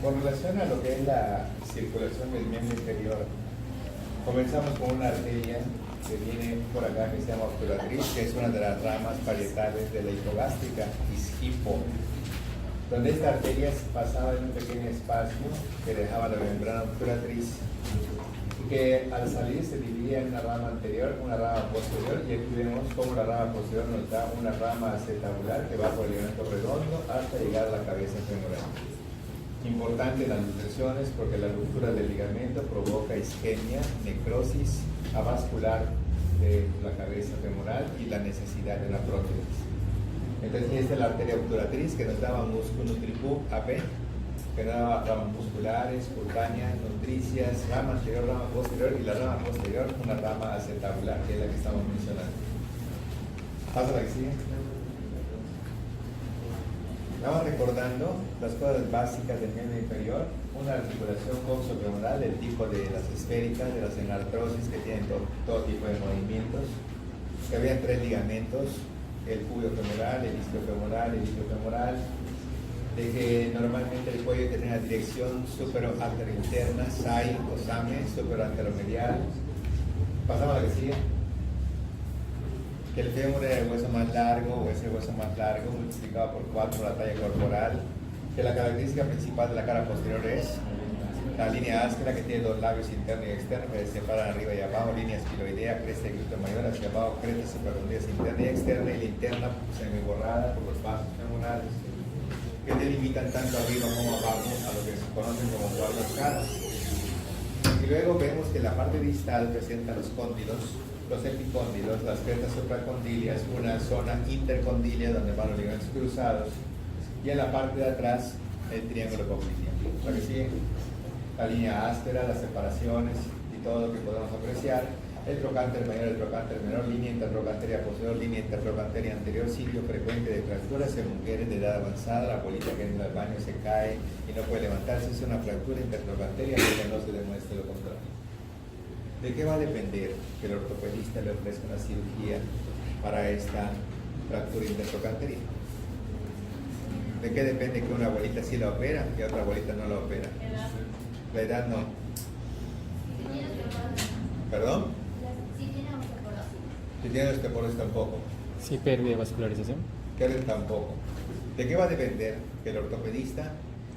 Con relación a lo que es la circulación del miembro inferior, comenzamos con una arteria que viene por acá que se llama obturatriz, que es una de las ramas parietales de la hipogástrica, isquipo, donde esta arteria pasaba en un pequeño espacio que dejaba la membrana obturatriz y que al salir se dividía en una rama anterior, una rama posterior, y aquí vemos cómo la rama posterior nos da una rama acetabular que va por el ligamento redondo hasta llegar a la cabeza femoral. Importante las nutriciones porque la ruptura del ligamento provoca isquemia, necrosis avascular de la cabeza femoral y la necesidad de una prótesis. Entonces esta es la arteria obturatriz que nos daba músculo nutripú AP, que nos daba ramas musculares, cutáneas, nutricias, rama anterior, rama posterior, y la rama posterior una rama acetabular, que es la que estamos mencionando. Pasa la que sigue. Vamos recordando las cosas básicas del miembro inferior, una articulación coxofemoral del tipo de las esféricas, de las enartrosis que tienen todo tipo de movimientos, que había 3 ligamentos, el cubiofemoral, el isquiofemoral, el isquiofemoral, de que normalmente el cuello tiene una dirección supero-anterointerna, SAI o SAME, supero-anteromedial. Pasamos a la que sigue. Que el fémur era el hueso más largo, o es el hueso más largo, multiplicado por 4 la talla corporal, que la característica principal de la cara posterior es la línea áspera que tiene 2 labios interno y externo que se separan arriba y abajo, línea esquiloidea, cresta y glúteo mayor, hacia abajo, cresta supercondidas interna y externa, y la interna semiborrada por los vasos femorales que delimitan tanto arriba como abajo a lo que se conocen como cuadros caras. Y luego vemos que la parte distal presenta los cóndilos, los epicóndilos, las crestas supracondilias, una zona intercondilia donde van los ligamentos cruzados, y en la parte de atrás el triángulo popliteo. Lo que sigue, la línea áspera, las separaciones y todo lo que podemos apreciar, el trocánter mayor, el trocánter menor, línea intertrocanteria posterior, línea intertrocanteria anterior, sitio frecuente de fracturas en mujeres de edad avanzada, la bolita que en el baño se cae y no puede levantarse, es una fractura intertrocanteria, pero no se demuestre lo contrario. ¿De qué va a depender que el ortopedista le ofrezca una cirugía para esta fractura intertrocanteria? ¿De qué depende que una abuelita sí la opera y otra abuelita no la opera? La edad no. ¿Perdón? Si tiene osteoporosis tampoco. Sí, pérdida de vascularización. Keren tampoco. ¿De qué va a depender que el ortopedista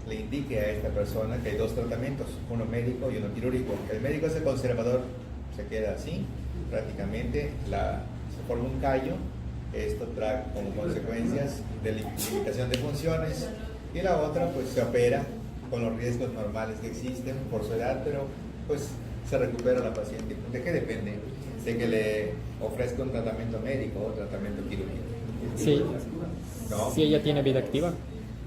le indique a esta persona que hay 2 tratamientos, uno médico y uno quirúrgico? El médico es el conservador, se queda así, prácticamente se forma un callo, esto trae como consecuencias de limitación de funciones, y la otra pues se opera con los riesgos normales que existen por su edad, pero pues se recupera la paciente. ¿De qué depende? De que le ofrezca un tratamiento médico o tratamiento quirúrgico. Sí. ¿No? Sí, ella tiene vida activa.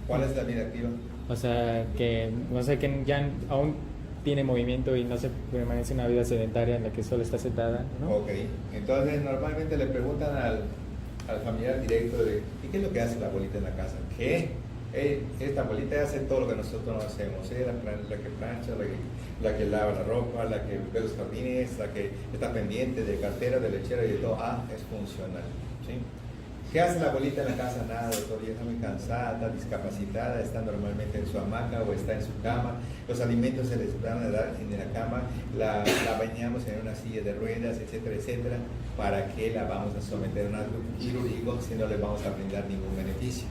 ¿Cuál es la vida activa? O sea, que no sé, que ya aún tiene movimiento y no se permanece una vida sedentaria en la que solo está sentada, ¿no? Ok. Entonces, normalmente le preguntan al familiar directo de ¿y qué es lo que hace la abuelita en la casa? ¿Qué? Esta abuelita hace todo lo que nosotros no hacemos. La que plancha, la que lava la ropa, la que ve los jardines, la que está pendiente de cartera, de lechera y de todo. Es funcional. ¿Sí? ¿Qué hace la abuelita en la casa? Nada, doctor, ella está muy cansada, está discapacitada, está normalmente en su hamaca o está en su cama. Los alimentos se les van a dar en la cama, la bañamos en una silla de ruedas, etcétera, etcétera. ¿Para qué la vamos a someter a un acto quirúrgico si no le vamos a brindar ningún beneficio?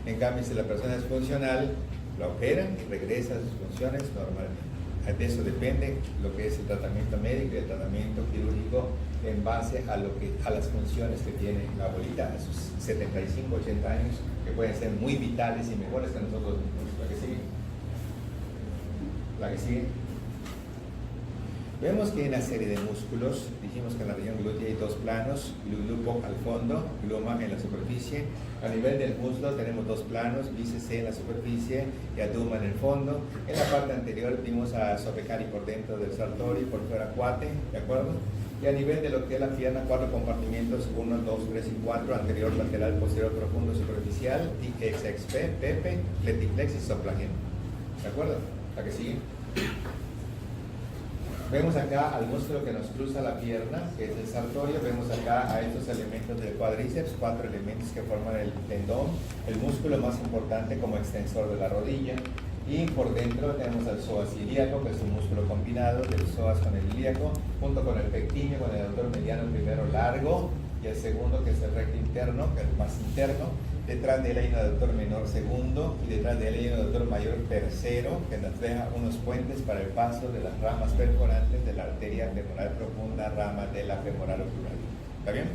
En cambio, si la persona es funcional, la operan y regresa a sus funciones normalmente. De eso depende lo que es el tratamiento médico y el tratamiento quirúrgico en base a las funciones que tiene la abuelita a sus 75, 80 años, que pueden ser muy vitales y mejores que nosotros mismos. La que sigue. La que sigue. Vemos que hay una serie de músculos. Dijimos que en la región glútea hay 2 planos, glúteo al fondo, gluma en la superficie. A nivel del muslo tenemos 2 planos, bíceps en la superficie y abduma en el fondo. En la parte anterior vimos a sobecari por dentro del sartorio y por fuera cuate, ¿de acuerdo? Y a nivel de lo que es la pierna, 4 compartimientos, 1, 2, 3 y 4, anterior, lateral, posterior, profundo, superficial, TXXP, pepe, letiflex y soplageno. ¿De acuerdo? La que sigue. Vemos acá al músculo que nos cruza la pierna, que es el sartorio. Vemos acá a estos elementos del cuádriceps, 4 elementos que forman el tendón, el músculo más importante como extensor de la rodilla. Y por dentro tenemos al psoas ilíaco, que es un músculo combinado del psoas con el ilíaco, junto con el pectíneo, con el aductor mediano primero largo, y el segundo, que es el recto interno, que es el más interno. Detrás de él hay un aductor menor segundo, y detrás de él hay un aductor mayor tercero, que nos deja unos puentes para el paso de las ramas perforantes de la arteria femoral profunda, rama de la femoral ocular. ¿Está bien?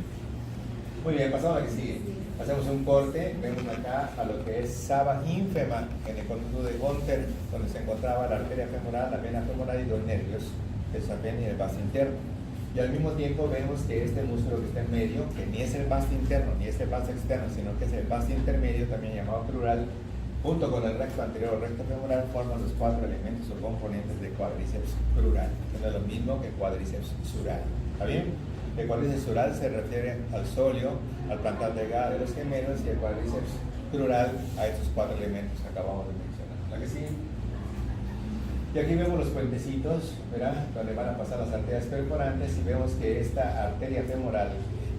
Muy bien, pasamos a la que sigue. Hacemos un corte, vemos acá a lo que es saba ínfema en el conducto de Gunter, donde se encontraba la arteria femoral, la vena femoral y los nervios, el sapén y el vasto interno. Y al mismo tiempo vemos que este músculo que está en medio, que ni es el vasto interno ni es el vasto externo, sino que es el vasto intermedio, también llamado crural, junto con el recto anterior o recto femoral, forman los 4 elementos o componentes de cuádriceps crural, que no es lo mismo que cuádriceps sural. ¿Está bien? El cuádriceps sural se refiere al sóleo, al plantar delgado de los gemelos, y el cuádriceps crural a estos 4 elementos que acabamos de mencionar. ¿La que sigue? Y aquí vemos los puentecitos, ¿verdad? Donde van a pasar las arterias perforantes, y vemos que esta arteria femoral,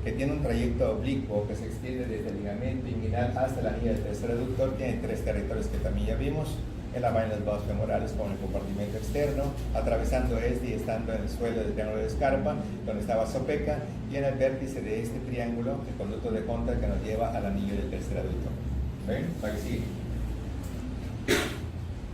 que tiene un trayecto oblicuo que se extiende desde el ligamento inguinal hasta la anilla del tercer aductor, tiene 3 territorios que también ya vimos: en la vaina de los vasos femorales con el compartimento externo, atravesando este y estando en el suelo del triángulo de Scarpa, donde estaba Sopeca, y en el vértice de este triángulo, el conducto de Gunter, que nos lleva al anillo del tercer aductor. ¿Ven? Para que sigue.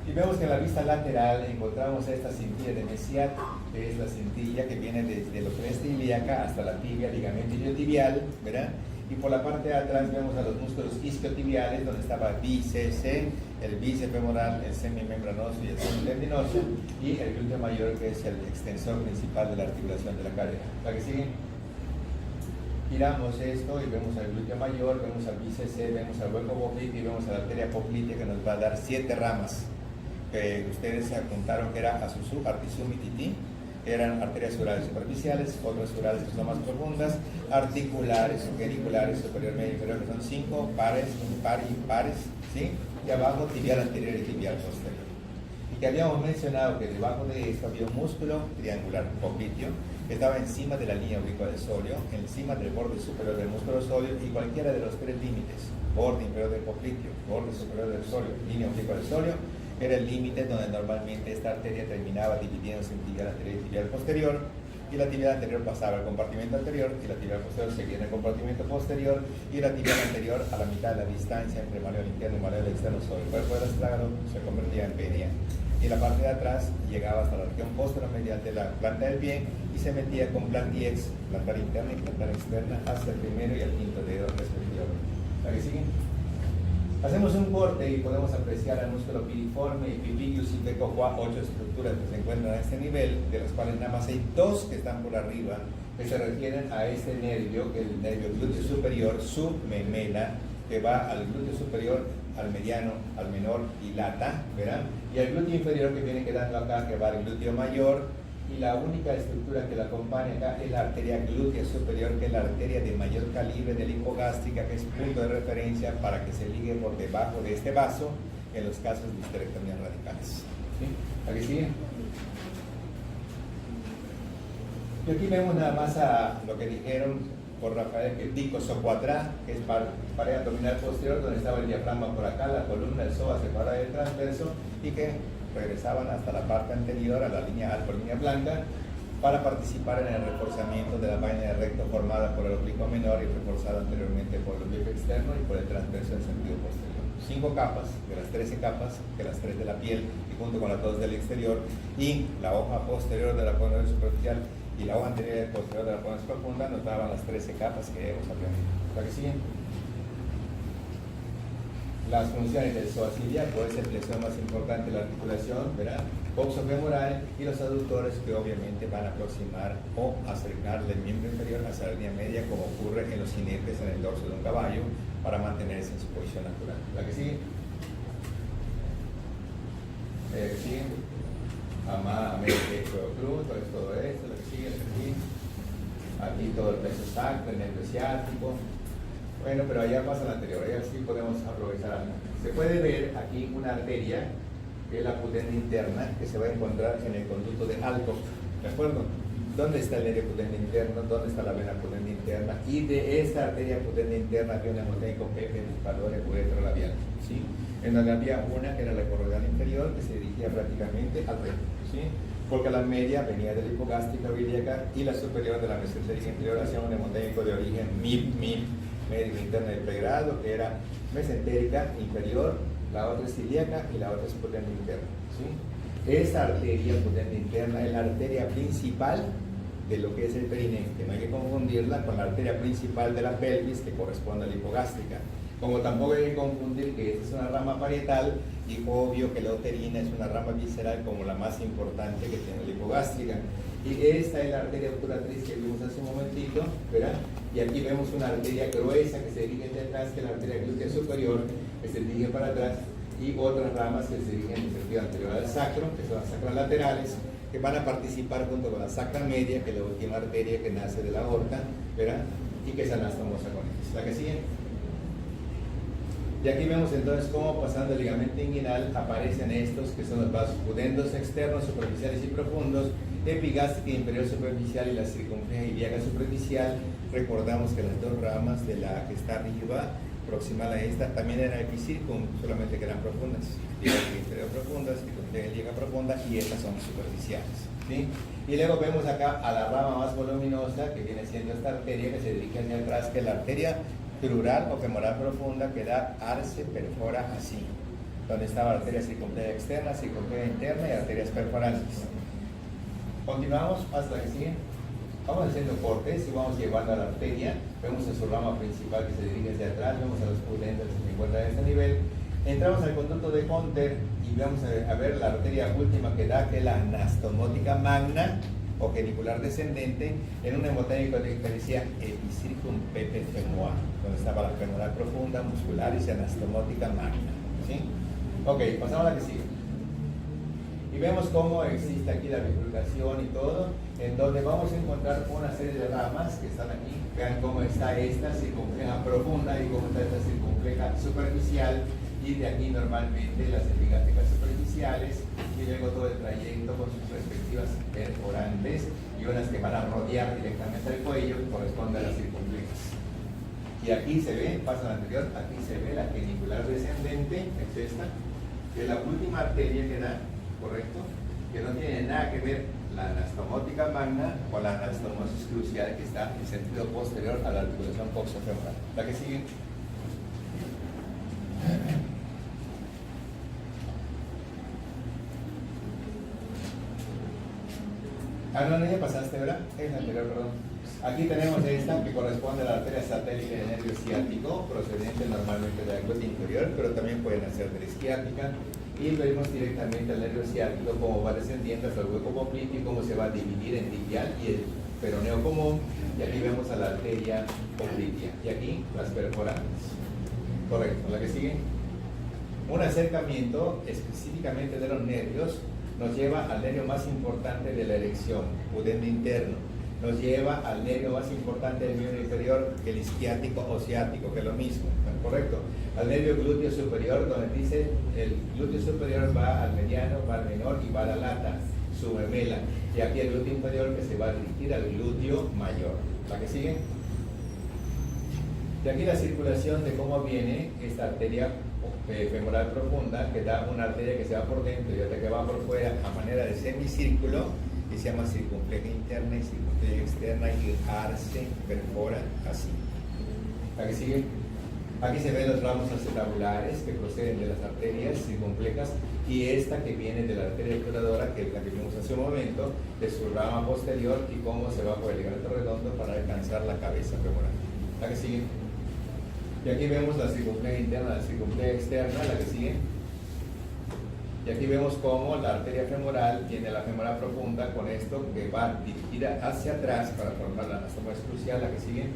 Y vemos que en la vista lateral encontramos esta cintilla de Messiat, que es la cintilla que viene desde la cresta ilíaca hasta la tibia, ligamento iliotibial, ¿verdad? Y por la parte de atrás vemos a los músculos isquiotibiales, donde estaba bíceps, el bíceps femoral, el semimembranoso y el semitendinoso, y el glúteo mayor, que es el extensor principal de la articulación de la cadera. ¿La que sigue? Giramos esto y vemos al glúteo mayor, vemos al bíceps, vemos al hueco popliteo y vemos a la arteria poplitea, que nos va a dar 7 ramas, que ustedes se apuntaron que era Asusú, Artisum y Tití. Eran arterias surales superficiales, otras surales que son más profundas, articulares, geniculares, superior, medio, inferior, que son 5, pares, impar y impares, ¿sí? Y abajo tibial anterior y tibial posterior. Y que habíamos mencionado que debajo de esto había un músculo triangular popliteo, que estaba encima de la línea oblicua del sóleo, encima del borde superior del músculo sóleo, y cualquiera de los 3 límites, borde inferior del popliteo, borde superior del sóleo, línea oblicua del sóleo, era el límite donde normalmente esta arteria terminaba dividiéndose en tibial anterior y tibial posterior, y la tibial anterior pasaba al compartimento anterior, y la tibial posterior seguía en el compartimento posterior, y la tibial anterior, a la mitad de la distancia entre malleolo interno y malleolo externo sobre el cuerpo del astragalo, se convertía en penia. Y la parte de atrás llegaba hasta la región posteromedial de la planta del pie y se metía con plantiex, plantar interna y plantar externa, hasta el primero y el quinto dedo respectivamente. ¿La que sigue? Hacemos un corte y podemos apreciar el músculo piriforme y pipiglius y pecoqua, 8 estructuras que se encuentran a este nivel, de las cuales nada más hay 2 que están por arriba, que se refieren a este nervio, que es el nervio glúteo superior, submemela, que va al glúteo superior, al mediano, al menor y lata, ¿verdad? Y el glúteo inferior, que viene quedando acá, que va al glúteo mayor. Y la única estructura que la acompaña acá es la arteria glútea superior, que es la arteria de mayor calibre de la hipogástrica, que es punto de referencia para que se ligue por debajo de este vaso en los casos de histerectomías radicales. ¿Sí? ¿Aquí sigue? Y aquí vemos nada más a lo que dijeron por Rafael, que pico socuatrá, que es pared abdominal posterior, donde estaba el diafragma por acá, la columna, el psoas separada del transverso, y que regresaban hasta la parte anterior, a la línea alfa, línea blanca, para participar en el reforzamiento de la vaina de recto formada por el oblicuo menor y reforzada anteriormente por el oblicuo externo y por el transverso en sentido posterior. 5 capas, de las 13 capas, que las 3 de la piel y junto con las 2 del exterior, y la hoja posterior de la columna superficial y la hoja anterior y posterior de la columna profunda, nos daban las 13 capas que hemos aprendido. ¿Para que siguen? Las funciones del psoas ilíaco es el flexor más importante de la articulación, ¿verdad? Coxo femoral y los aductores, que obviamente van a aproximar o acercar el miembro inferior hacia la línea media, como ocurre en los jinetes en el dorso de un caballo, para mantenerse en su posición natural. ¿La que sigue? ¿Sigue? Amá, pecho cruz, todo esto, la que sigue, la que sigue. Aquí todo el peso sacro, el nervio ciático. Bueno, pero allá pasa la anterior, allá sí podemos aprovechar algo. Se puede ver aquí una arteria, que es la pudenda interna, que se va a encontrar en el conducto de Alcock, ¿de acuerdo? ¿Dónde está el nervio pudenda interno? ¿Dónde está la vena pudenda interna? Y de esta arteria pudenda interna viene el hemoteico pepe, disparador, uretro labial, ¿sí? en donde había una que era la corrodal inferior que se dirigía prácticamente al recto, ¿sí? Porque la media venía de la hipogástrica o ilíaca y la superior de la mesentérica inferior hacia un hemodémico de origen MIP, médico interno de pregrado, que era mesentérica inferior, la otra es ilíaca y la otra es potente interna, ¿sí? Esta arteria potente interna es la arteria principal de lo que es el perineo, que no hay que confundirla con la arteria principal de la pelvis que corresponde a la hipogástrica. Como tampoco hay que confundir que esta es una rama parietal y obvio que la uterina es una rama visceral como la más importante que tiene la hipogástrica. Y esta es la arteria obturatriz que vimos hace un momentito, ¿verdad? Y aquí vemos una arteria gruesa que se dirige hacia atrás, que es la arteria glútea superior, que se dirige para atrás, y otras ramas que se dirigen en sentido anterior al sacro, que son las sacras laterales, que van a participar junto con la sacra media, que es la última arteria que nace de la aorta, ¿verdad? Y que es anastomosa con ella. ¿La que sigue? Y aquí vemos entonces cómo pasando el ligamento inguinal aparecen estos que son los vasos pudendos externos, superficiales y profundos, epigástrica inferior superficial y la circunfleja ilíaca superficial. Recordamos que las dos ramas de la que está arriba, proximal a esta, también eran epicircum, solamente que eran profundas. Ilíaca inferior profunda, circunfleja ilíaca profunda, y estas son superficiales, ¿sí? Y luego vemos acá a la rama más voluminosa que viene siendo esta arteria que se dirige hacia atrás, que es la arteria crural o femoral profunda, que da arce, perfora así, donde estaba la arteria circunfleja externa, circunfleja interna y arterias perforantes. Continuamos hasta la que sigue. Vamos haciendo cortes y vamos llevando a la arteria. Vemos en su rama principal que se dirige hacia atrás, vemos a los pudentes que se encuentran en este nivel. Entramos al conducto de Hunter y vamos a ver la arteria última que da, que es la anastomótica magna o genicular descendente, en un hemoténico que decía epicircum pepe femoral, donde estaba la femoral profunda, muscularis y anastomótica magna, ¿sí? Ok, pasamos a la que sigue. Y vemos cómo existe aquí la bifurcación y todo, en donde vamos a encontrar una serie de ramas que están aquí. Vean cómo está esta circunfleja profunda y cómo está esta circunfleja superficial, y de aquí normalmente las epigástricas superficiales, y luego todo el trayecto con sus respectivas perforantes y unas que van a rodear directamente al cuello, que corresponden a las circunflejas. Y aquí se ve, paso al anterior, aquí se ve la genicular descendente, es esta, que es la última arteria que da, ¿correcto? Que no tiene nada que ver la anastomótica magna con la anastomosis crucial, que está en sentido posterior a la articulación coxofemoral. La que sigue. Ah, no, ya pasaste, ¿verdad? Es la anterior, perdón. Aquí tenemos esta que corresponde a la arteria satélite del nervio ciático, procedente normalmente de la glútea inferior, pero también pueden hacer de la isquiática. Y vemos directamente al nervio ciático cómo va descendiendo hasta el hueco popliteo y cómo se va a dividir en tibial y el peroneo común. Y aquí vemos a la arteria poplitea. Y aquí las perforantes. Correcto. La que sigue. Un acercamiento específicamente de los nervios nos lleva al nervio más importante de la erección, pudendo interno. Nos lleva al nervio más importante del miembro inferior, que el isquiático o ciático, que es lo mismo, ¿correcto? Al nervio glúteo superior, donde dice el glúteo superior va al mediano, va al menor y va a la lata, su memela. Y aquí el glúteo inferior que se va a dirigir al glúteo mayor. ¿La que sigue? Y aquí la circulación de cómo viene esta arteria femoral profunda, que da una arteria que se va por dentro y otra que va por fuera a manera de semicírculo, que se llama circunfleja interna y circunfleja externa, y arce, perfora, así. ¿La que sigue? Aquí se ven los ramos acetabulares que proceden de las arterias circunflejas, y esta que viene de la arteria obturadora, que es la que vimos hace un momento, de su rama posterior, y cómo se va por el ligamento redondo para alcanzar la cabeza femoral. ¿La que sigue? Y aquí vemos la circunfleja interna, la circunfleja externa, la que sigue. Y aquí vemos cómo la arteria femoral tiene la femoral profunda con esto que va dirigida hacia atrás para formar la anastomosis crucial. La que sigue.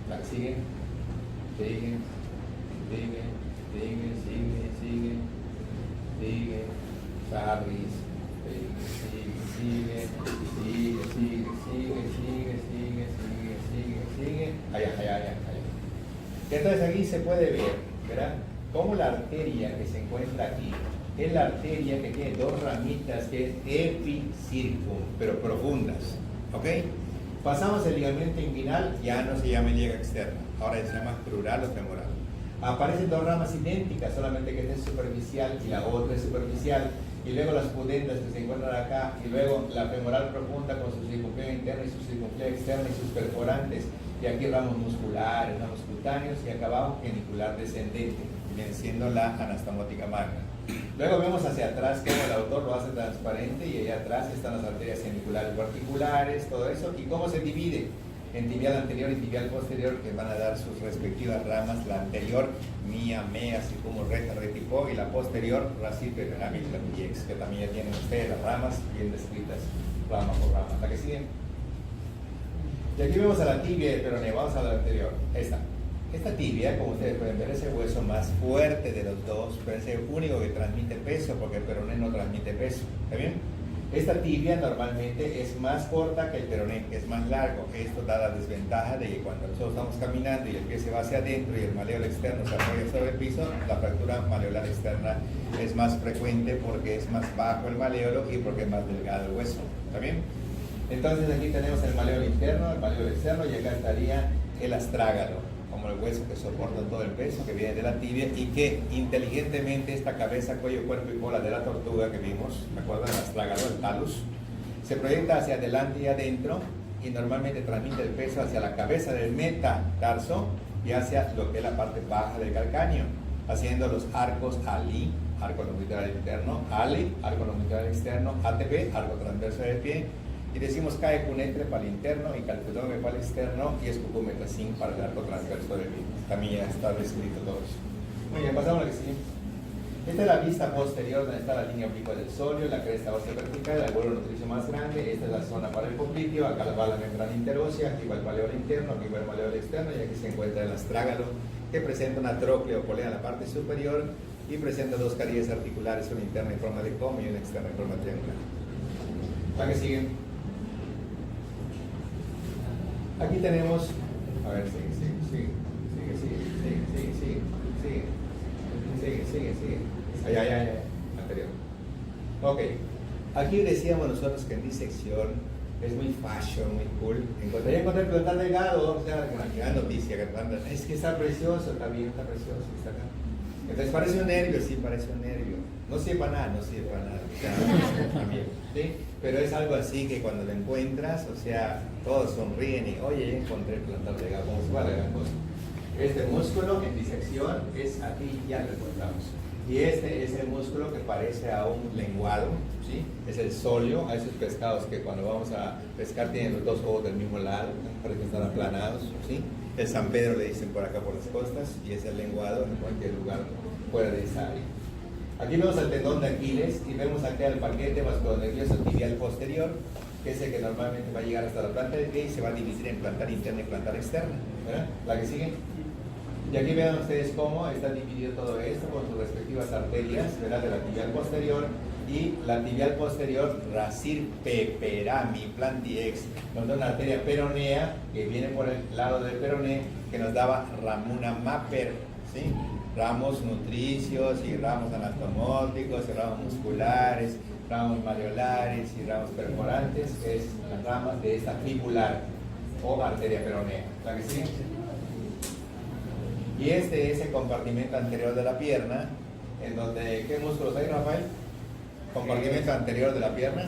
La que sigue. Sigue. Sigue. Sigue. Sigue. Sigue. Sigue. Sarris. Sigue. Sigue. Sigue. Sigue. Sigue. Sigue. Sigue. Sigue. Sigue. Allá. Entonces aquí se puede ver, ¿verdad? Como la arteria que se encuentra aquí es la arteria que tiene dos ramitas, que es epicircum, pero profundas, ¿ok? Pasamos el ligamento inguinal, ya no se llama ilíaca externa, ahora se llama crural o femoral. Aparecen dos ramas idénticas, solamente que esta es superficial y la otra es superficial. Y luego las pudendas que se encuentran acá, y luego la femoral profunda con su circunflejo interno y su circunflejo externo y sus perforantes. Y aquí ramos musculares, ramos cutáneos, y acá abajo genicular descendente, viene siendo la anastomótica magna. Luego vemos hacia atrás cómo el autor lo hace transparente, y allá atrás están las arterias geniculares particulares, todo eso, y cómo se divide en tibial anterior y tibial posterior, que van a dar sus respectivas ramas. La anterior, mía, mea, circumo, recta, retipó, y la posterior, racipe, penamicla, millex, que también ya tienen ustedes las ramas bien descritas, rama por rama. ¿La que sigue? Y aquí vemos a la tibia del peroneo. Vamos a la anterior. Esta tibia, como ustedes pueden ver, es el hueso más fuerte de los dos, pero es el único que transmite peso, porque el peroné no transmite peso. ¿Está bien? Esta tibia normalmente es más corta que el peroné, que es más largo. Esto da la desventaja de que cuando nosotros estamos caminando y el pie se va hacia adentro y el maleolo externo se apoya sobre el piso, la fractura maleolar externa es más frecuente porque es más bajo el maleolo y porque es más delgado el hueso. ¿Está bien? Entonces aquí tenemos el maleolo interno, el maleolo externo, y acá estaría el astrágalo, como el hueso que soporta todo el peso que viene de la tibia, y que inteligentemente esta cabeza, cuello, cuerpo y cola de la tortuga que vimos, ¿me acuerdan? El astrágalo, el talus, se proyecta hacia adelante y adentro, y normalmente transmite el peso hacia la cabeza del metatarso y hacia lo que es la parte baja del calcáneo, haciendo los arcos ALI, arco longitudinal interno, ALI, arco longitudinal externo, ATP, arco transverso del pie, y decimos cae cunetre para el interno y calculome para el externo, y escupumetacín para el arco transverso del pie. También ya está descrito todo eso. Muy bien, pasamos a la que sigue. Esta es la vista posterior, donde está la línea oblicua del sóleo, la cresta ósea vertical, el vuelo nutricio más grande. Esta es la zona para el popliteo, acá va la membrana interósea, aquí va el maleolo interno, aquí va el maleolo externo, y aquí se encuentra el astrágalo, que presenta una troclea o polea en la parte superior y presenta dos carillas articulares, una interna en forma de cono y una externa en forma triangular. La que sigue. Aquí tenemos, a ver, sigue. Allá, anterior. Ok, aquí decíamos nosotros que en disección es muy fashion, muy cool. Encontré el plantar delgado, o sea, una gran noticia, que es que está precioso, está bien, está precioso, está acá. Entonces parece un nervio, sí, parece un nervio. No sirve para nada, o sea, también, ¿sí? Pero es algo así que cuando lo encuentras, o sea, todos sonríen y, oye, ya encontré el plantar delgado, como si fuera la gran cosa. Este músculo en disección es aquí, ya lo encontramos. Y este es el músculo que parece a un lenguado, ¿sí? Es el sóleo, a esos pescados que cuando vamos a pescar tienen los dos ojos del mismo lado, parece que están aplanados, ¿sí? El San Pedro le dicen por acá por las costas, y es el lenguado en cualquier lugar fuera de esa área. Aquí vemos el tendón de Aquiles y vemos acá el paquete vasculonervioso tibial posterior, que es el que normalmente va a llegar hasta la planta del pie y se va a dividir en plantar interna y plantar externa, ¿verdad? La que sigue. Y aquí vean ustedes cómo está dividido todo esto con sus respectivas arterias, ¿verdad? De la tibial posterior, y la tibial posterior, racil peperami plantiex, nos da una arteria peronea que viene por el lado del peroné, que nos daba ramuna maper, ¿sí? Ramos nutricios y ramos anatomóticos y ramos musculares, ramos maleolares y ramos perforantes, que es las ramas de esta fibular o arteria peronea. ¿La que sí? Y este es el compartimento anterior de la pierna, en donde, ¿qué músculos hay, Rafael? Compartimento anterior de la pierna.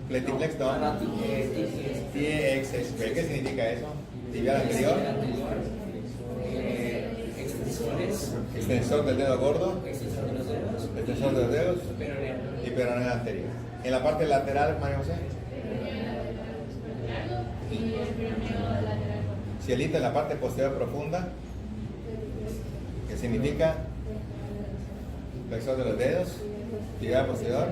Pletiflex, no. TXS. ¿Qué significa eso? Tibial anterior. Extensor del dedo gordo. Extensor de los dedos. Y peroneo anterior. En la parte lateral, María José. Cielito en la parte posterior profunda, que significa flexor de los dedos, tibial posterior,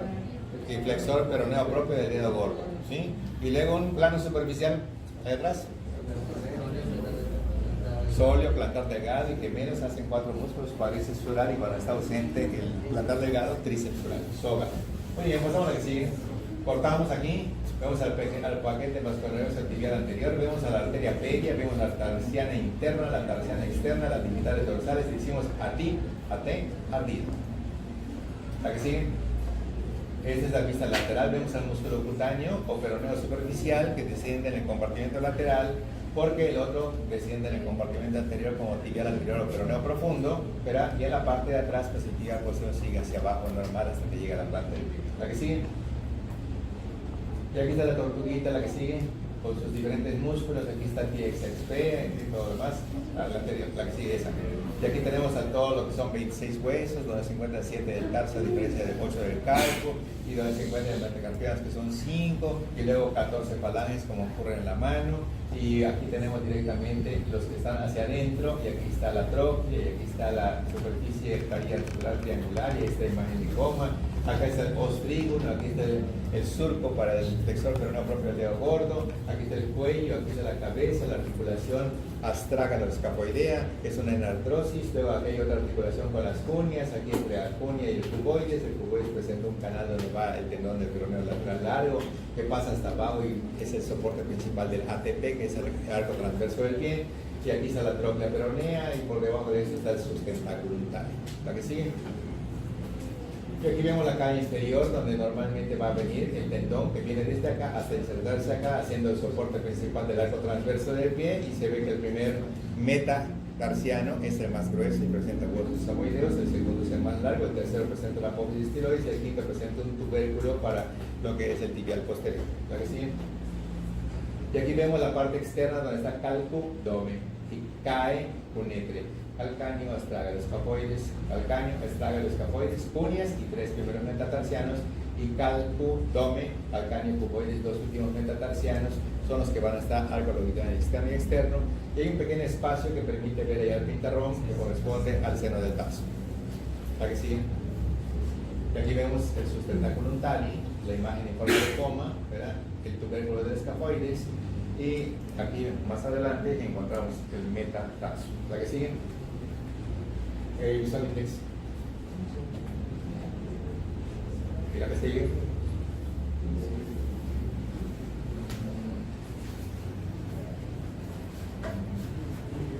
y flexor peroneo propio del dedo gordo, ¿sí? Y luego un plano superficial ahí atrás, sóleo, plantar delgado y gemelos hacen 4 músculos, cuádriceps sural, y cuando está ausente el plantar delgado, tríceps sural, soga. Muy bien, pasamos a la que sigue. Cortamos aquí, vemos al paquete vasculonervioso tibial anterior, vemos a la arteria pedia, vemos la tarsiana interna, la tarsiana externa, las limitales dorsales, y decimos ati, ate, ardido. ¿La que sigue? Esta es la vista lateral, vemos al músculo cutáneo o peroneo superficial que desciende en el compartimento lateral, porque el otro desciende en el compartimento anterior como tibial anterior o peroneo profundo, ¿verdad? Y en la parte de atrás, pues el tibial posterior sigue hacia abajo normal hasta que llega a la planta del pie. ¿La que sigue? Y aquí está la tortuguita, la que sigue, con sus diferentes músculos. Aquí está el TXXP y todo lo demás. La anterior, la que sigue esa. Y aquí tenemos a todo lo que son 26 huesos, donde se encuentran 7 del tarso, a diferencia de 8 del carpo, y donde se encuentran el metacarpianos, que son 5, y luego 14 falanges, como ocurre en la mano. Y aquí tenemos directamente los que están hacia adentro, y aquí está la tróquea, y aquí está la superficie articular triangular, y esta imagen de goma. Acá está el ostrígono, aquí está el surco para el flexor peroneo propio del dedo gordo, aquí está el cuello, aquí está la cabeza, la articulación astrágalo-escafoidea, es una enartrosis. Luego aquí hay otra articulación con las cunias, aquí entre la cunia y el cuboides presenta un canal donde va el tendón del peroneo lateral largo, que pasa hasta abajo y es el soporte principal del ATP, que es el arco transverso del pie. Y aquí está la tróclea peronea, y por debajo de eso está el sustentáculo untario. ¿La que sigue? Y aquí vemos la calle inferior, donde normalmente va a venir el tendón que viene desde acá hasta insertarse acá, haciendo el soporte principal del arco transverso del pie, y se ve que el primer metatarsiano es el más grueso y presenta huesos samoideos, el segundo es el más largo, el tercero presenta la apófisis tiroides y el quinto presenta un tubérculo para lo que es el tibial posterior. ¿La que sigue? Y aquí vemos la parte externa donde está calco, dome, y cae, cunetre. Calcáneo, astrágalo, escafoides, calcáneo, astrágalo, escafoides, cunias y 3 primeros metatarsianos, y calco, dome, calcáneo, cuboides, 2 últimos metatarsianos, son los que van a estar arco longitudinal externo y externo, y hay un pequeño espacio que permite ver allá el pintarrón que corresponde al seno del tarso. ¿La que sigue? Y aquí vemos el sustentáculo untari, la imagen en forma de coma, ¿verdad? El tubérculo del escafoides, y aquí más adelante encontramos el metatarso. ¿La que sigue? Visual index. Y la que sigue.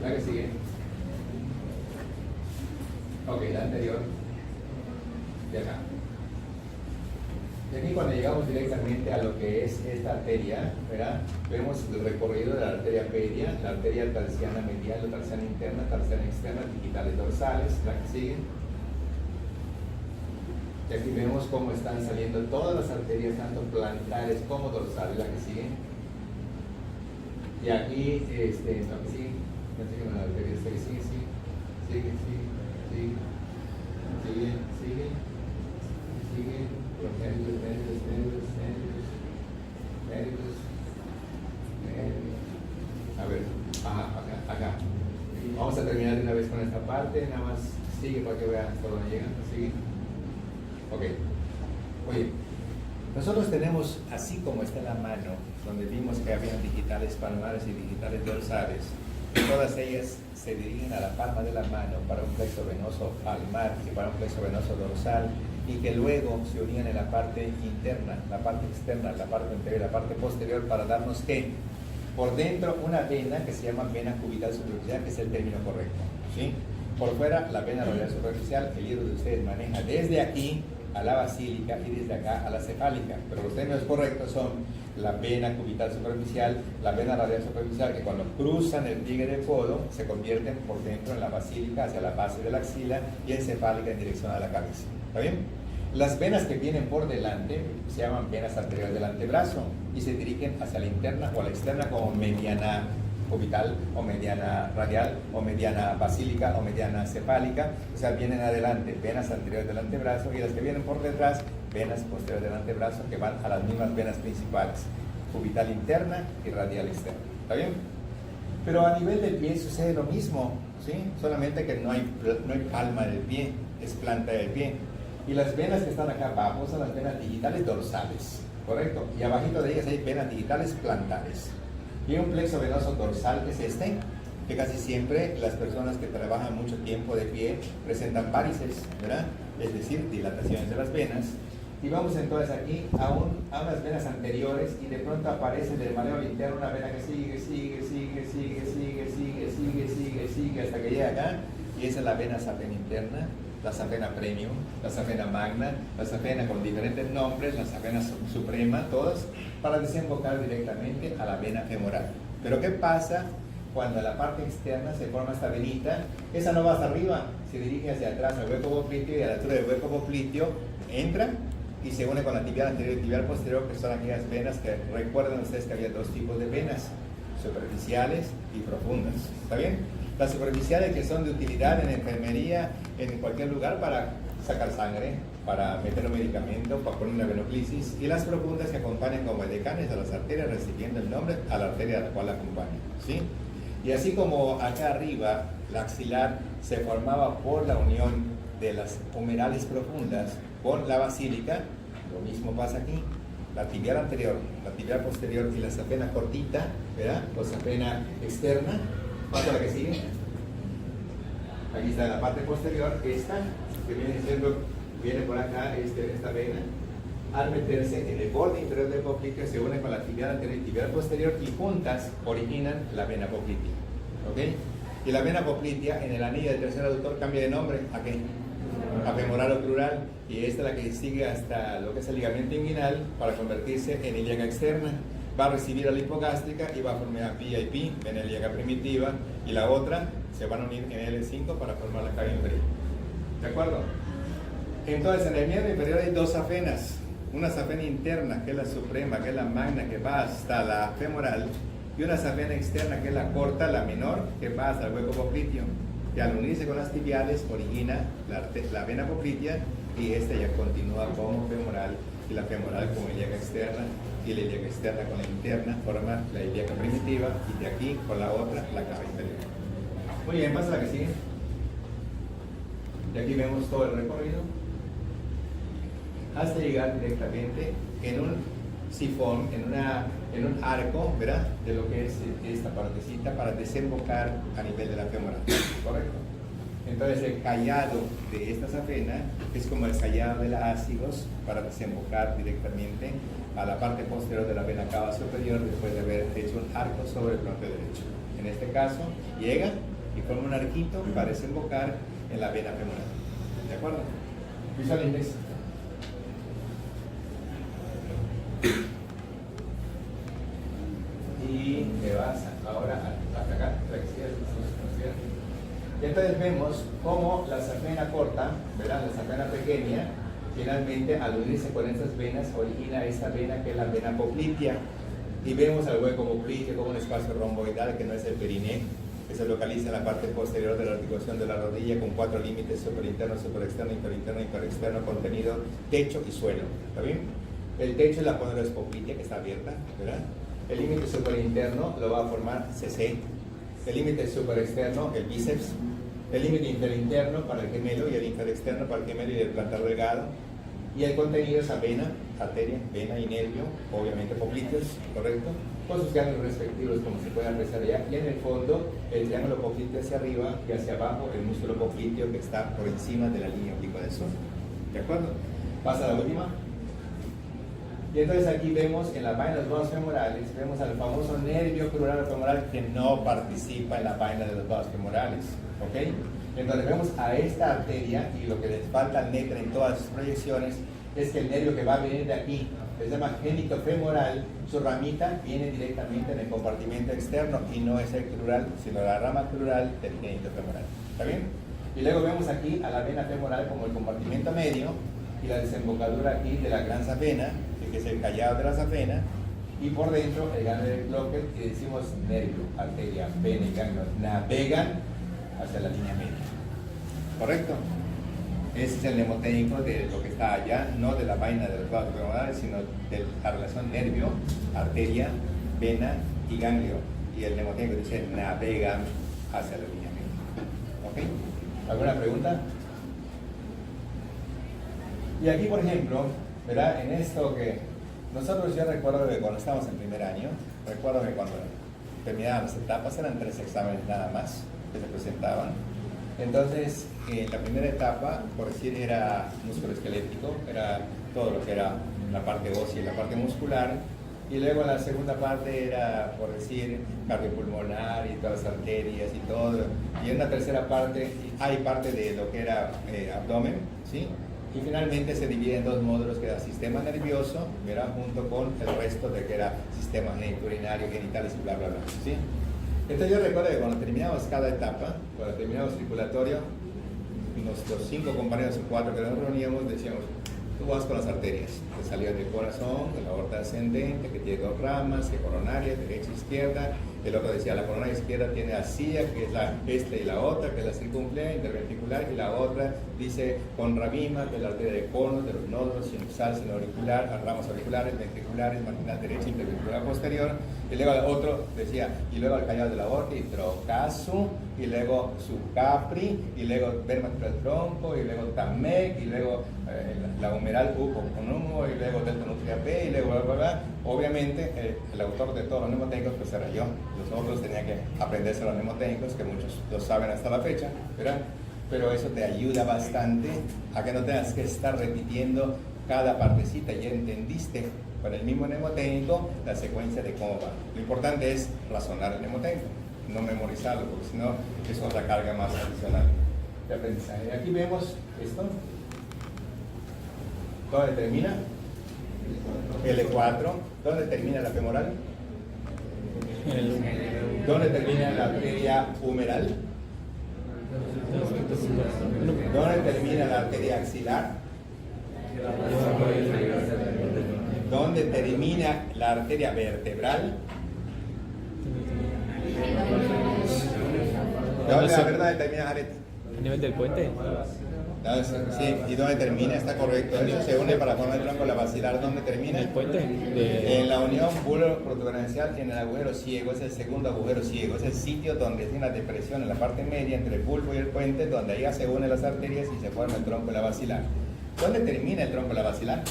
La que sigue. Ok, la anterior. De acá. Y aquí cuando llegamos directamente a lo que es esta arteria, ¿verdad? Vemos el recorrido de la arteria pedia, la arteria tarsiana medial, la tarsiana interna, tarsiana externa, digitales dorsales, la que sigue. Y aquí vemos cómo están saliendo todas las arterias, tanto plantares como dorsales, la que sigue. Y aquí, lo que sigue, no sé qué la arteria, sigue, sigue, los nervios. A ver, acá. Vamos a terminar de una vez con esta parte, nada más sigue para que vean hasta dónde llegan. Sigue. Ok. Oye, nosotros tenemos, así como está la mano, donde vimos que habían digitales palmares y digitales dorsales, todas ellas se dirigen a la palma de la mano para un plexo venoso palmar y para un plexo venoso dorsal, y que luego se unían en la parte interna, la parte externa, la parte anterior y la parte posterior, para darnos que por dentro una vena que se llama vena cubital superficial, que es el término correcto, ¿sí? Por fuera la vena radial superficial, que el libro de ustedes maneja desde aquí a la basílica y desde acá a la cefálica, pero los términos correctos son la vena cubital superficial, la vena radial superficial, que cuando cruzan el pliegue del codo se convierten por dentro en la basílica hacia la base de la axila, y en cefálica en dirección a la cabeza. ¿Está bien? Las venas que vienen por delante se llaman venas arteriales del antebrazo y se dirigen hacia la interna o a la externa como mediana cubital o mediana radial o mediana basílica o mediana cefálica. O sea, vienen adelante venas anteriores del antebrazo, y las que vienen por detrás venas posteriores del antebrazo, que van a las mismas venas principales, cubital interna y radial externa. ¿Está bien? Pero a nivel del pie sucede lo mismo, ¿sí? Solamente que no hay palma del pie, es planta del pie. Y las venas que están acá abajo son las venas digitales dorsales, ¿correcto? Y abajito de ellas hay venas digitales plantares. Y un plexo venoso dorsal, que es este, que casi siempre las personas que trabajan mucho tiempo de pie presentan varices, ¿verdad? Es decir, dilataciones de las venas. Y vamos entonces aquí a unas venas anteriores, y de pronto aparece del mareo interno una vena que sigue hasta que llega acá, y esa es la vena sapien interna, la safena premium, la safena magna, la safena con diferentes nombres, la safena suprema, todas para desembocar directamente a la vena femoral. Pero ¿qué pasa cuando en la parte externa se forma esta venita? Esa no va hacia arriba, se dirige hacia atrás al hueco popliteo, y a la altura del hueco popliteo entra y se une con la tibial anterior y tibial posterior, que son aquellas venas que recuerdan ustedes que había dos tipos de venas, superficiales y profundas. ¿Está bien? Las superficiales, que son de utilidad en enfermería, en cualquier lugar, para sacar sangre, para meter un medicamento, para poner una venoclisis, y las profundas, que acompañan como decanes a las arterias, recibiendo el nombre a la arteria a la cual acompañan, ¿sí? Y así como acá arriba la axilar se formaba por la unión de las humerales profundas con la basílica, lo mismo pasa aquí. La tibial anterior, la tibial posterior y la safena cortita, ¿verdad? O safena externa. Pasa la que sigue. Aquí está la parte posterior, esta, que viene por acá, esta vena. Al meterse en el borde inferior del popliteo, se une con la tibial anterior y tibial posterior, y juntas originan la vena poplitea. ¿Ok? Y la vena poplitea en el anillo del tercer aductor cambia de nombre. ¿A qué? A femoral o crural. Y esta es la que sigue hasta lo que es el ligamento inguinal para convertirse en ilíaca externa. Va a recibir a la hipogástrica y va a formar VIP, vena ilíaca primitiva, y la otra se van a unir en L5 para formar la cava inferior. ¿De acuerdo? Entonces, en el miembro inferior hay dos safenas. Una safena interna, que es la suprema, que es la magna, que va hasta la femoral, y una safena externa, que es la corta, la menor, que va hasta el hueco popliteo, que al unirse con las tibiales origina la vena poplitea, y esta ya continúa como femoral, y la femoral como ilíaca externa, y la ilíaca externa con la interna forma la ilíaca primitiva, y de aquí con la otra la cava inferior. Muy bien, pasa la que sigue. Y aquí vemos todo el recorrido hasta llegar directamente en un sifón, en un arco, ¿verdad? De lo que es esta partecita para desembocar a nivel de la femoral, ¿correcto? Entonces el callado de esta safena es como el callado de la ácidos para desembocar directamente a la parte posterior de la vena cava superior después de haber hecho un arco sobre el bronquio derecho. En este caso llega y forma un arquito para desembocar en la vena femoral. ¿De acuerdo? Visualices. Y te vas ahora hasta acá, y entonces vemos cómo la safena corta, ¿verdad? La safena pequeña, finalmente al unirse con estas venas origina esta vena que es la vena poplitea, y vemos al hueco popliteo como un espacio romboidal que no es el periné, que se localiza en la parte posterior de la articulación de la rodilla con 4 límites: superinterno, superexterno, inferinterno, hiperexterno, contenido, techo y suelo. ¿Está bien? El techo es la poneros poplitea, que está abierta, ¿verdad? El límite superinterno lo va a formar CC. El límite superexterno, el bíceps. El límite inferinterno para el gemelo y el interexterno para el gemelo y el plantar delgado. Y el contenido es la vena, arteria, vena y nervio, obviamente popliteos, ¿correcto? Con sus ángulos respectivos, como se puede apreciar allá. Y en el fondo, el triángulo popliteo hacia arriba y hacia abajo, el músculo popliteo que está por encima de la línea oblicua del suelo. ¿De acuerdo? Pasa a la última. Y entonces aquí vemos en la vaina de los vasos femorales, vemos al famoso nervio crural femoral que no participa en la vaina de los vasos femorales. ¿Ok? Entonces vemos a esta arteria, y lo que les falta al netra en todas sus proyecciones es que el nervio que va a venir de aquí, que se llama génito femoral, su ramita viene directamente en el compartimento externo y no es el crural, sino la rama crural del génito femoral. ¿Está bien? Y luego vemos aquí a la vena femoral como el compartimento medio y la desembocadura aquí de la gran safena, que es el callado de la safena, y por dentro el ganglio del Clocker, que decimos nervio, arteria, vena y ganglio navegan hacia la línea media. ¿Correcto? Ese es el mnemotécnico de lo que está allá, no de la vaina de los vasos femorales, sino de la relación nervio, arteria, vena y ganglio. Y el mnemotécnico dice navegan hacia la línea media. ¿Ok? ¿Alguna pregunta? Y aquí, por ejemplo, ¿verdad? En esto que nosotros, yo recuerdo que cuando estábamos en primer año, recuerdo que cuando terminaban las etapas eran 3 exámenes nada más que se presentaban. Entonces, la primera etapa, por decir, era músculo esquelético, era todo lo que era la parte ósea y la parte muscular. Y luego la segunda parte era, por decir, cardiopulmonar y todas las arterias y todo. Y en la tercera parte hay parte de lo que era abdomen, ¿sí? Y finalmente se divide en dos módulos, que era sistema nervioso, ¿verdad? Junto con el resto de que era sistema urinario, genitales y bla, bla, bla, ¿sí? Entonces yo recuerdo que cuando terminamos cada etapa, cuando terminamos circulatorio, nuestros 5 compañeros o 4 que nos reuníamos decíamos: tú vas con las arterias, te salió del corazón, de la aorta ascendente, que tiene 2 ramas, que coronaria, derecha e izquierda. El otro decía, la coronaria izquierda tiene asía, que es la esta y la otra, que es la circunfleja, interventricular, y la otra dice conravima, que es la arteria de conos, de los nódulos, sinusal, sinoauricular, las ramas auriculares, ventriculares, marginal derecha, interventricular posterior. Y luego el otro decía, y luego el callado de la aorta, y trocasu, y luego subcapri, y luego vertebral del tronco, y luego tamec, y luego la humeral U con humo, y luego delta nutria P, y luego bla, bla, bla. Obviamente el autor de todos los mnemotécnicos pues era yo. Los otros tenían que aprenderse los mnemotécnicos, que muchos lo saben hasta la fecha, ¿verdad? Pero eso te ayuda bastante a que no tengas que estar repitiendo cada partecita. Ya entendiste con el mismo mnemotécnico la secuencia de cómo va. Lo importante es razonar el mnemotécnico, no memorizarlo, porque si no es otra carga más adicional de aprendizaje. Aquí vemos esto. ¿Dónde termina? L4. ¿Dónde termina la femoral? ¿Dónde termina la arteria humeral? ¿Dónde termina la arteria axilar? ¿Dónde termina la arteria vertebral? ¿Dónde termina Arete? ¿A nivel del puente? Sí, ¿y dónde termina? Está correcto. Eso se une para formar el tronco la basilar. ¿Dónde termina? ¿El puente? En la unión bulbo-protuberancial, en el agujero ciego. Es el segundo agujero ciego. Es el sitio donde tiene una depresión en la parte media entre el bulbo y el puente, donde ahí se unen las arterias y se forma el tronco la basilar. ¿Dónde termina el tronco la basilar?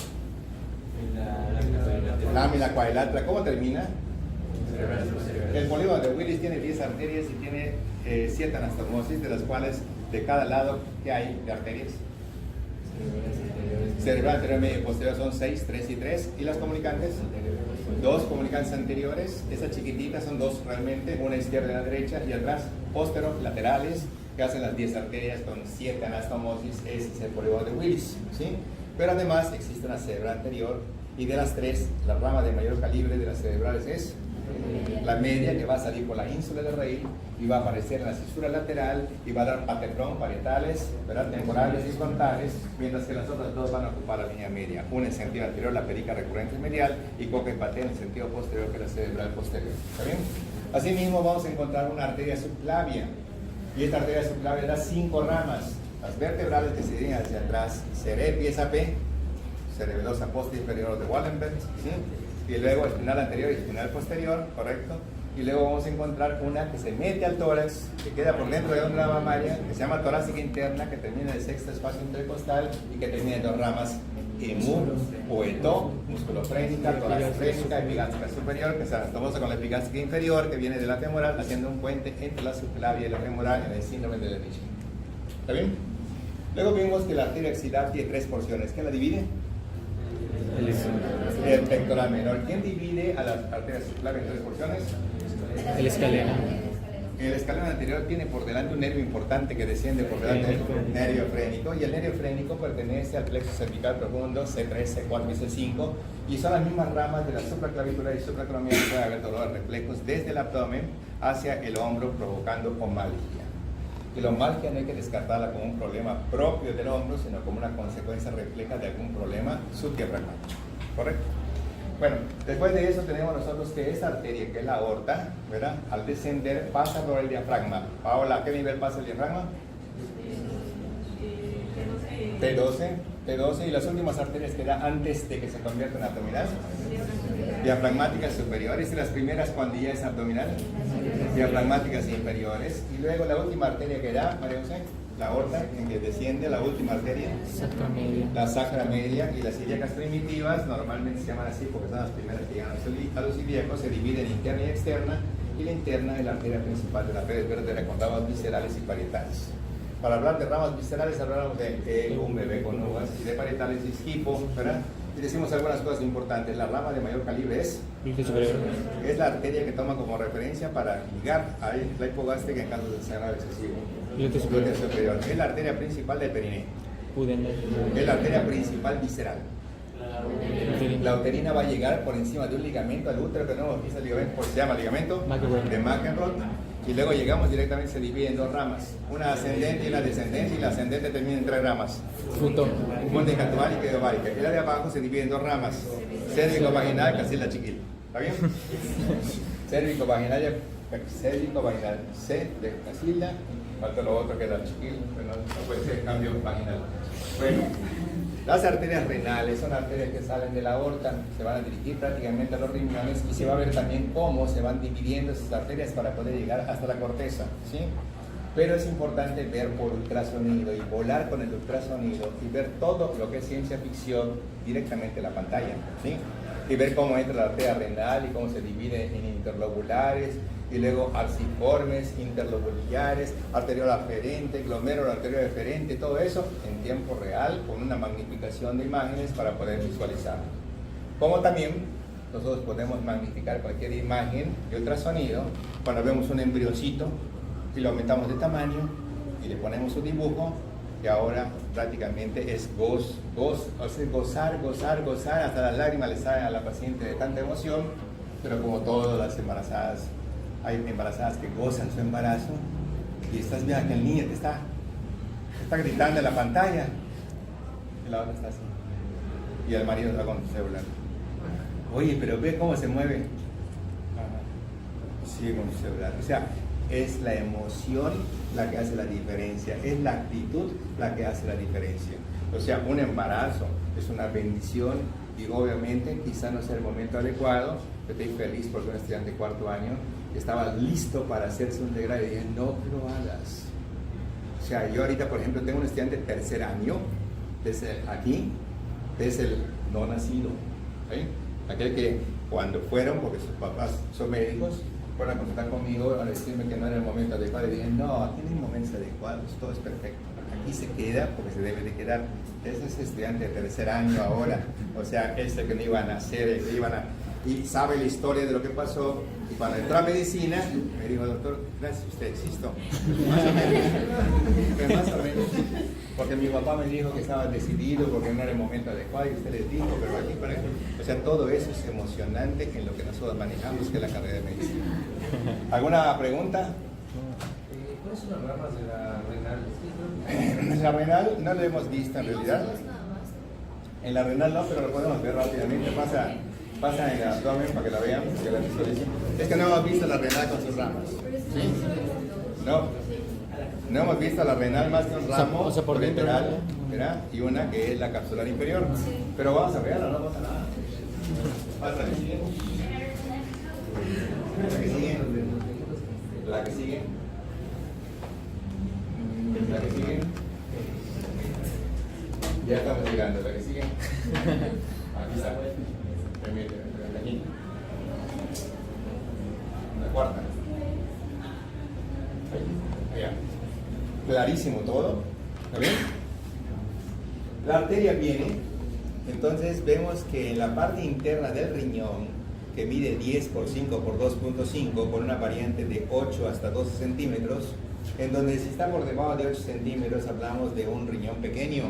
Lámina cuadrilátera. ¿Cómo termina? El polígono de Willis tiene 10 arterias y tiene 7 anastomosis, de las cuales de cada lado, ¿qué hay de arterias? Cerebral anterior, medio y posterior son 6, 3 y 3. ¿Y las comunicantes? 2 comunicantes anteriores. Esas chiquititas son 2 realmente, una izquierda y una derecha, y atrás postero, laterales, que hacen las 10 arterias con 7 anastomosis. Ese es el polígono de Willis, ¿sí? Pero además existe una cerebral anterior, y de las 3, la rama de mayor calibre de las cerebrales es la media, que va a salir por la ínsula del raíz y va a aparecer en la cisura lateral y va a dar paterrón, parietales, ¿verdad? Temporales y frontales, mientras que las otras 2 van a ocupar la línea media, una en sentido anterior, la perica recurrente medial, y coca y paté en el sentido posterior, que es la cerebral posterior. ¿Está bien? Asimismo vamos a encontrar una arteria subclavia, y esta arteria subclavia da 5 ramas, las vertebrales que se dividen hacia atrás, pieza P, cerebelosa posta inferior de Wallenberg, ¿sí? Y luego espinal anterior y espinal posterior, correcto. Y luego vamos a encontrar una que se mete al tórax, que queda por dentro de una mamaria, que se llama torácica interna, que termina en el sexto espacio intercostal y que termina en 2 ramas, emu, poeto, musculofrénica, torácica, epigástrica superior, que se anastomosa con la epigástrica inferior, que viene de la femoral, haciendo un puente entre la subclavia y la femoral en el síndrome de Levichy. ¿Está bien? Luego vimos que la arteria axilar tiene 3 porciones. ¿Quién la divide? El pectoral menor. ¿Quién divide a las arterias subclavias en 3 porciones? El escaleno. El escaleno anterior tiene por delante un nervio importante que desciende por delante del nervio frénico, y el nervio frénico pertenece al plexo cervical profundo, C3, C4 y C5, y son las mismas ramas de la supraclavicular y supraclavicular. Puede haber dolores reflejos desde el abdomen hacia el hombro, provocando omalgia. Y la omalgia no hay que descartarla como un problema propio del hombro, sino como una consecuencia refleja de algún problema subdiafragmático. ¿Correcto? Bueno, después de eso tenemos nosotros que esta arteria, que es la aorta, ¿verdad? Al descender pasa por el diafragma. Paola, ¿a qué nivel pasa el diafragma? T12, y las últimas arterias que da antes de que se convierta en abdominal, diafragmáticas superiores, y las primeras cuando ya es abdominal, diafragmáticas inferiores, y luego la última arteria que da, María José, la aorta, en que desciende la última arteria, la sacra media, y las ilíacas primitivas normalmente se llaman así porque son las primeras que llegan a los ilíacos, se dividen en interna y externa, y la interna es la arteria principal de la red vértebra con ramas viscerales y parietales. Para hablar de ramas viscerales hablamos de un bebé con uvas, y de parietales isquipo, ¿verdad? Y decimos algunas cosas importantes. La rama de mayor calibre es la arteria que toma como referencia para ligar a la hipogástrica en caso de sangrado excesivo. Glúteo superior. Es la arteria principal del perineo. Es la arteria principal visceral. La uterina va a llegar por encima de un ligamento al útero que no hemos visto, se llama ligamento de McEnroe. Y luego llegamos directamente, se divide en dos ramas, una ascendente y una descendente, y la ascendente termina en tres ramas. Punto decatual y quedovárica. Y la de abajo se divide en dos ramas, cérvico-vaginal, casilla chiquil. ¿Está bien? Cérvico-vaginal, C de casilla, falta lo otro que es la chiquil, pero no puede ser cambio vaginal. Bueno, las arterias renales son arterias que salen de la aorta, se van a dirigir prácticamente a los riñones y se va a ver también cómo se van dividiendo esas arterias para poder llegar hasta la corteza, ¿sí? Pero es importante ver por ultrasonido y volar con el ultrasonido y ver todo lo que es ciencia ficción directamente en la pantalla, ¿sí? Y ver cómo entra la arteria renal y cómo se divide en interlobulares, y luego arciformes, interlobulares, arteriola aferente, glomérulo arteriola aferente, todo eso en tiempo real con una magnificación de imágenes para poder visualizarlo. Como también nosotros podemos magnificar cualquier imagen de ultrasonido cuando vemos un embrioncito y lo aumentamos de tamaño y le ponemos un dibujo, que ahora prácticamente es gozar, hasta las lágrimas le salen a la paciente de tanta emoción, pero como todas las embarazadas, hay embarazadas que gozan su embarazo y estás viendo que el niño te está gritando en la pantalla y la otra está así y el marido está con su celular. Oye, pero ve cómo se mueve. Sigue con su celular. O sea, es la emoción la que hace la diferencia, es la actitud la que hace la diferencia. O sea, un embarazo es una bendición y obviamente quizá no sea el momento adecuado. Yo estoy feliz porque un estudiante de cuarto año estaba listo para hacerse un degrado y dije, no lo hagas. O sea, yo ahorita, por ejemplo, tengo un estudiante de tercer año, desde aquí, es el no nacido, ¿sí? Aquel que cuando fueron, porque sus papás son médicos, fueron a consultar conmigo a decirme que no era el momento adecuado, y dije, no, tienen momentos adecuados, todo es perfecto. Aquí se queda porque se debe de quedar. Ese es estudiante de tercer año ahora, o sea, este que no iba a nacer, que iban a... Y sabe la historia de lo que pasó, y cuando entró a medicina, me dijo, doctor, gracias a usted existo. Más o menos. Más o menos. Porque mi papá me dijo que estaba decidido, porque no era el momento adecuado, y usted les dijo, pero aquí para aquí. O sea, todo eso es emocionante en lo que nosotros manejamos, que es la carrera de medicina. ¿Alguna pregunta? ¿Cuáles son las ramas de la renal? La renal no lo hemos visto en realidad. En la renal no, pero lo podemos ver rápidamente. Pasa en el abdomen para que la vean, que la visualicen. Es que no hemos visto la renal con sus ramas. ¿Sí? No hemos visto la renal más que un ramo o sea, por dentro, lateral, ¿verdad? Y una que es la capsular inferior. Pero vamos a verla, no pasa nada. Pasa. La que sigue. La que sigue. La que sigue. Ya estamos llegando. La que sigue. Aquí está. Aquí. La cuarta. Allá. Clarísimo todo. ¿Está bien? La arteria viene. Entonces vemos que en la parte interna del riñón, que mide 10 por 5 por 2.5 con una variante de 8 hasta 12 centímetros, en donde si está por debajo de 8 centímetros hablamos de un riñón pequeño,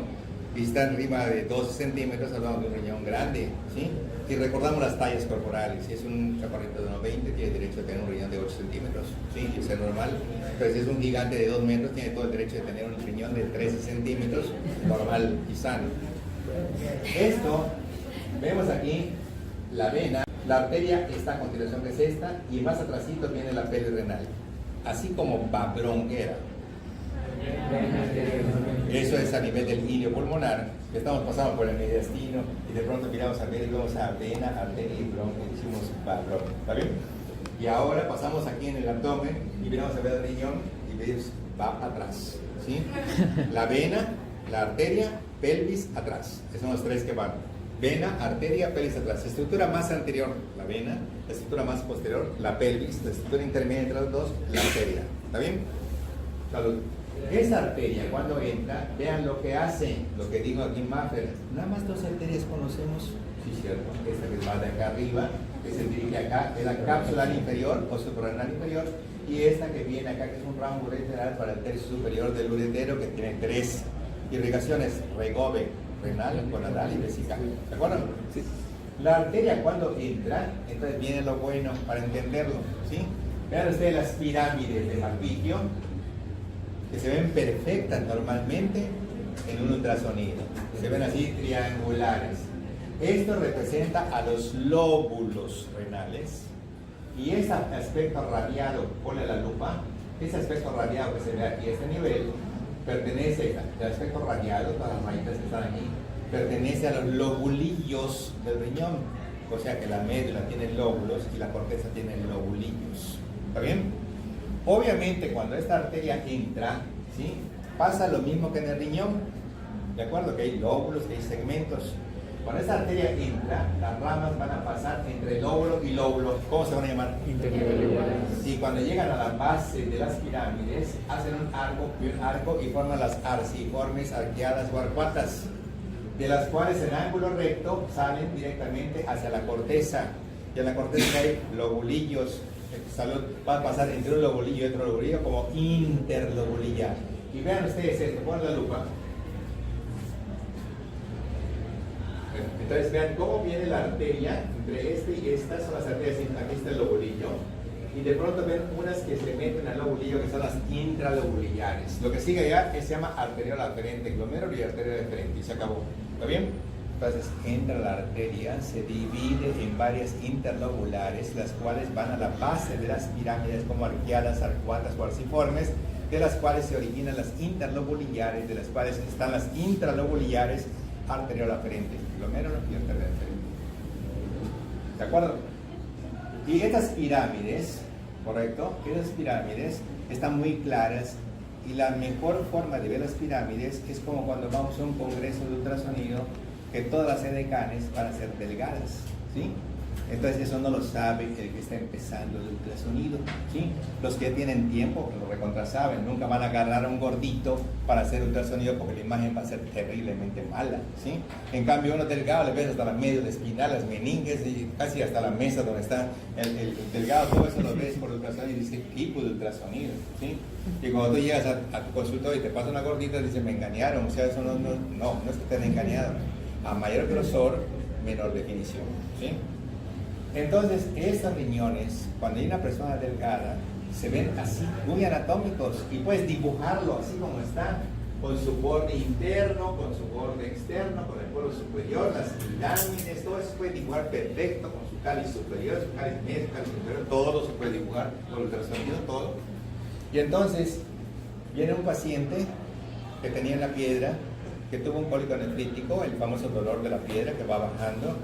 y si está arriba de 12 centímetros hablamos de un riñón grande, ¿sí? Y recordamos las tallas corporales, si es un chaparrito de 1,20 tiene derecho a tener un riñón de 8 centímetros, ¿sí? Y eso es normal, pero si es un gigante de 2 metros tiene todo el derecho de tener un riñón de 13 centímetros, normal y sano. Esto, vemos aquí la vena. La arteria está a continuación, que es esta, y más atrasito viene la peli renal, así como va bronquera. Eso es a nivel del ilio pulmonar, que estamos pasando por el mediastino y de pronto miramos a ver y vamos a vena, arteria y bronquia, y decimos va bronquia, ¿está bien? Y ahora pasamos aquí en el abdomen y miramos a ver el riñón y vemos va atrás, ¿sí? La vena, la arteria, pelvis atrás, esos son los tres que van. Vena, arteria, pelvis atrás. La estructura más anterior, la vena. La estructura más posterior, la pelvis. La estructura intermedia entre los dos, la arteria. ¿Está bien? Salud. Esta arteria cuando entra, vean lo que hace, lo que digo aquí en Maffer. Nada más dos arterias conocemos, sí cierto, esta que va de acá arriba, que se dirige acá, es la cápsula inferior o suprarrenal inferior, y esta que viene acá, que es un ramo ureteral para el tercio superior del uretero, que tiene 3 irrigaciones: regove, renal, gonadal y vesical. ¿De acuerdo? Sí. La arteria cuando entra, entonces viene lo bueno para entenderlo, ¿sí? Vean ustedes las pirámides de Malpighi, que se ven perfectas normalmente en un ultrasonido. Se ven así triangulares. Esto representa a los lóbulos renales. Y ese aspecto radiado, ponle la lupa, ese aspecto radiado que se ve aquí a este nivel, pertenece al aspecto radiado, todas las rayitas que están aquí, pertenece a los lobulillos del riñón. O sea que la médula tiene lóbulos y la corteza tiene lobulillos. ¿Está bien? Obviamente cuando esta arteria entra, ¿sí?, pasa lo mismo que en el riñón. ¿De acuerdo? Que hay lóbulos, que hay segmentos. Cuando esta arteria entra, las ramas van a pasar entre lóbulo y lóbulo. ¿Cómo se van a llamar? Interlobulares. Y cuando llegan a la base de las pirámides, hacen un arco y forman las arciformes, arqueadas o arcuatas, de las cuales en ángulo recto salen directamente hacia la corteza. Y en la corteza hay lobulillos. Va a pasar entre un lobulillo y otro lobulillo como interlobulillar. Y vean ustedes esto, ponen la lupa. Entonces vean cómo viene la arteria entre este y esta, son las arterias, aquí está el lobulillo. Y de pronto ven unas que se meten al lobulillo, que son las intralobulillares. Lo que sigue allá se llama arteriol aferente, glomérulo y arteriol aferente, y se acabó. ¿Está bien? Entonces entra la arteria, se divide en varias interlobulares, las cuales van a la base de las pirámides como arqueadas, arcuatas o arciformes, de las cuales se originan las interlobulillares, de las cuales están las intralobulillares, arteriol aferente, glomérulo y arteriol aferente. ¿De acuerdo? Y estas pirámides, ¿correcto? Estas pirámides están muy claras, y la mejor forma de ver las pirámides es como cuando vamos a un congreso de ultrasonido, que todas las edecanes van a ser delgadas, ¿sí? Entonces eso no lo sabe el que está empezando el ultrasonido, ¿sí? Los que tienen tiempo, lo recontra saben, nunca van a agarrar a un gordito para hacer ultrasonido porque la imagen va a ser terriblemente mala, ¿sí? En cambio uno delgado le ves hasta la medio de espinal, las meninges y casi hasta la mesa donde está el delgado, todo eso lo ves por ultrasonido y dice, ¿qué tipo de ultrasonido? ¿Sí? Y cuando tú llegas a tu consultorio y te pasa una gordita, dice, me engañaron, o sea, eso no es que te han engañado. A mayor grosor, menor definición, ¿sí? Entonces, estos riñones, cuando hay una persona delgada, se ven así, muy anatómicos, y puedes dibujarlo así como está, con su borde interno, con su borde externo, con el polo superior, las pirámides, todo eso se puede dibujar perfecto, con su cáliz superior, su cáliz medio, su cáliz superior, todo se puede dibujar con ultrasonido, todo. Y entonces, viene un paciente que tenía en la piedra, que tuvo un cólico nefrítico, el famoso dolor de la piedra que va bajando,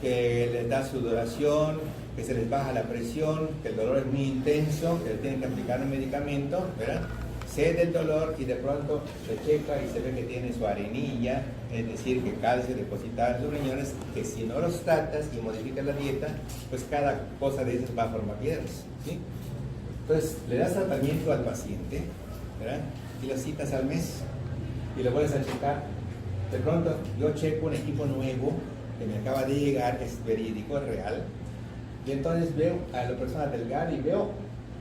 que les da sudoración, que se les baja la presión, que el dolor es muy intenso, que le tienen que aplicar un medicamento, ¿verdad? Cede el dolor y de pronto se checa y se ve que tiene su arenilla, es decir, que calcio depositada en sus riñones, que si no los tratas y modificas la dieta, pues cada cosa de esas va a formar piedras, ¿sí? Entonces, le das tratamiento al paciente, ¿verdad? Y lo citas al mes y lo vuelves a checar. De pronto yo checo un equipo nuevo que me acaba de llegar, es verídico, es real, y entonces veo a la persona delgada y veo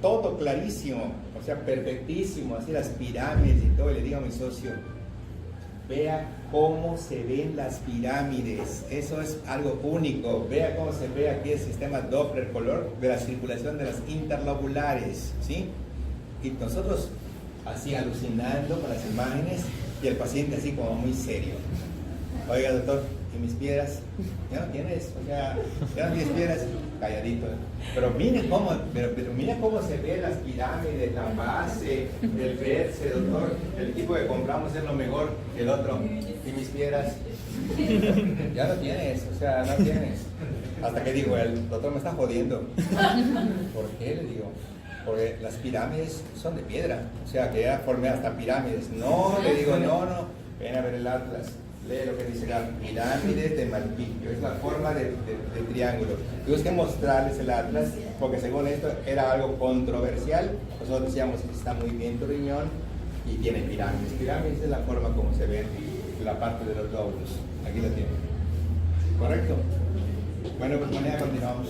todo clarísimo, o sea, perfectísimo, así las pirámides y todo, y le digo a mi socio, vea cómo se ven las pirámides, eso es algo único, vea cómo se ve aquí el sistema Doppler color de la circulación de las interlobulares, ¿sí? Y nosotros así alucinando con las imágenes, y el paciente así como muy serio. Oiga, doctor, ¿y mis piedras? ¿Ya no tienes? O sea, ¿ya no tienes piedras? Calladito. Pero mire cómo se ven las pirámides, la base, el verse, doctor. El equipo que compramos es lo mejor que el otro. ¿Y mis piedras? Ya no tienes, o sea, no tienes. Hasta que digo, el doctor me está jodiendo. ¿Por qué? Le digo. Porque las pirámides son de piedra, o sea que ya formé hasta pirámides. No, le digo, no, ven a ver el atlas, lee lo que dice la pirámide de Malpighi, es la forma de triángulo. Tuvimos que mostrarles el atlas, porque según esto era algo controversial. Nosotros decíamos que está muy bien tu riñón, y tiene pirámides. Pirámides es la forma como se ven la parte de los lóbulos. Aquí lo tienen. ¿Correcto? Bueno, pues mañana continuamos.